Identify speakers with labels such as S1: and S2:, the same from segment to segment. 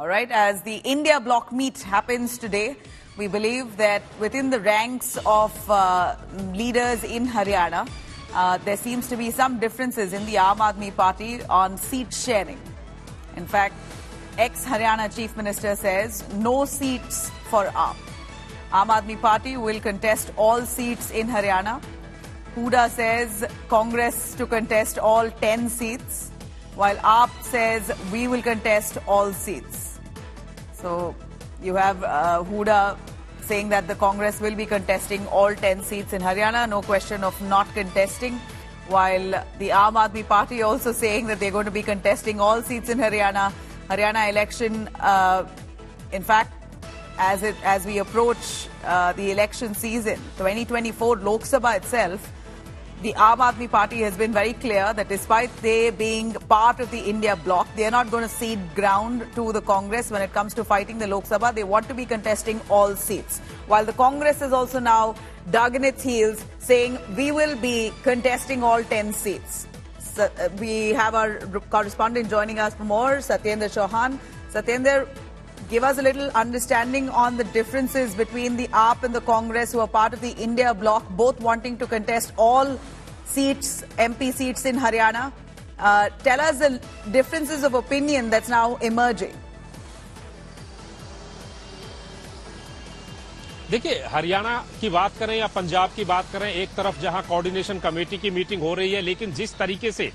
S1: All right, as the India bloc meet happens today, we believe that within the ranks of leaders in Haryana, there seems to be some differences in the Aam Aadmi Party on seat sharing. In fact, ex-Haryana Chief Minister says no seats for Aam. Aam Aadmi Party will contest all seats in Haryana. Hooda says Congress to contest all 10 seats, while AAP says we will contest all seats. So you have Hooda saying that the Congress will be contesting all 10 seats in Haryana, no question of not contesting, while the Aam Aadmi Party also saying that they're going to be contesting all seats in Haryana. Haryana election, in fact, as we approach the election season, 2024 Lok Sabha itself, the Aam Aadmi Party has been very clear that despite they being part of the India bloc, they are not going to cede ground to the Congress when it comes to fighting the Lok Sabha. They want to be contesting all seats. While the Congress is also now dug in its heels, saying we will be contesting all 10 seats. So, we have our correspondent joining us for more, Satyendra Chauhan. Satyendra, give us a little understanding on the differences between the AAP and the Congress, who are part of the India bloc, both wanting to contest all seats, MP seats in Haryana. Tell us the differences of opinion that's now emerging.
S2: देखिए, हरियाणा की बात करें या पंजाब की बात करें, एक तरफ जहां कोऑर्डिनेशन कमेटी की मीटिंग हो रही है, लेकिन जिस तरीके से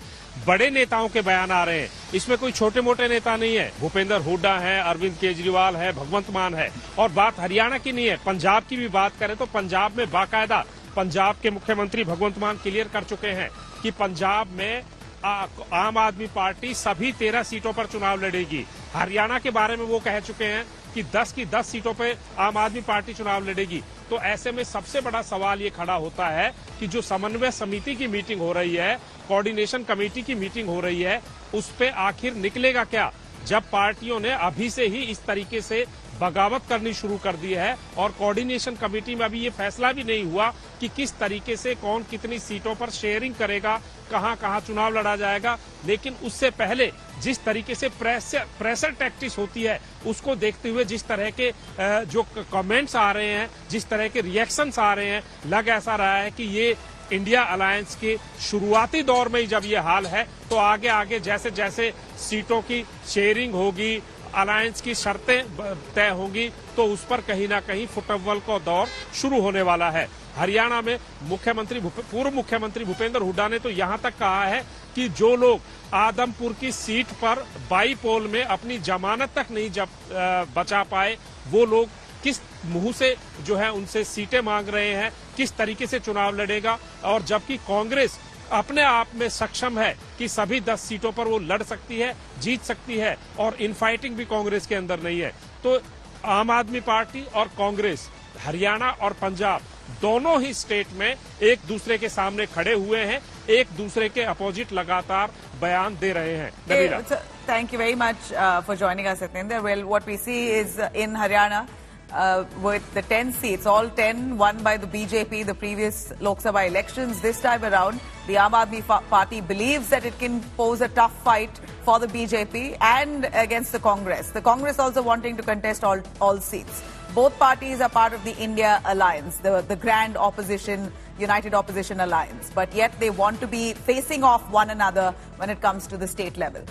S2: बड़े नेताओं के बयान आ रहे हैं, इसमें कोई छोटे मोटे नेता नहीं है। भूपेंद्र हुड्डा है, अरविंद केजरीवाल है, भगवंत मान है। और बात हरियाणा की नहीं है, पंजाब की भी बात करें तो पंजाब में बाकायदा पंजाब के मुख्यमंत्री भगवंत मान क्लियर कर चुके हैं कि पंजाब में आम आदमी पार्टी सभी 13 सीटों पर चुनाव लड़ेगी। हरियाणा के बारे में वो कह चुके हैं कि 10 की 10 सीटों पे आम आदमी पार्टी चुनाव लड़ेगी। तो ऐसे में सबसे बड़ा सवाल ये खड़ा होता है कि जो समन्वय समिति की मीटिंग हो रही है, कोऑर्डिनेशन कमेटी की मीटिंग हो रही है, उस पे आखिर निकलेगा क्या, जब पार्टियों ने अभी से ही इस तरीके से बगावत करनी शुरू कर दी है और कोऑर्डिनेशन कमेटी में अभी ये फैसला भी नहीं हुआ कि किस तरीके से कौन कितनी सीटों पर शेयरिंग करेगा, कहां कहां चुनाव लड़ा जाएगा। लेकिन उससे पहले जिस तरीके से प्रेशर टैक्टिक्स होती है, उसको देखते हुए जिस तरह के जो कमेंट्स आ रहे हैं, जिस तरह के रिएक्शंस आ रहे हैं, लग ऐसा रहा है कि ये इंडिया अलायंस के शुरुआती दौर में ही जब ये हाल है, तो आगे आगे जैसे जैसे सीटों की शेयरिंग होगी, अलायंस की शर्तें तय होंगी, तो उस पर कहीं ना कहीं फुटबॉल का दौर शुरू होने वाला है। हरियाणा में पूर्व मुख्यमंत्री भूपेंद्र हुड्डा ने तो यहां तक कहा है कि जो लोग आदमपुर की सीट पर बाईपोल में अपनी जमानत तक नहीं बचा पाए, वो लोग किस मुंह से जो है उनसे सीटें मांग रहे हैं, किस तरीके से चुनाव लड़ेगा। और जबकि कांग्रेस अपने आप में सक्षम है कि सभी 10 सीटों पर वो लड़ सकती है, जीत सकती है, और इनफाइटिंग भी कांग्रेस के अंदर नहीं है। तो आम आदमी पार्टी और कांग्रेस हरियाणा और पंजाब दोनों ही स्टेट में एक दूसरे के सामने खड़े हुए हैं, एक दूसरे के अपोजिट लगातार बयान दे रहे हैं।
S1: Thank you very much for joining us, Satyendra. Well, what we see is in Haryana, with the 10 seats, all 10 won by the BJP the previous Lok Sabha elections. This time around, the Aam Aadmi Party believes that it can pose a tough fight for the BJP and against the Congress. The Congress also wanting to contest all seats. Both parties are part of the India Alliance, the grand opposition, united opposition alliance. But yet they want to be facing off one another when it comes to the state level.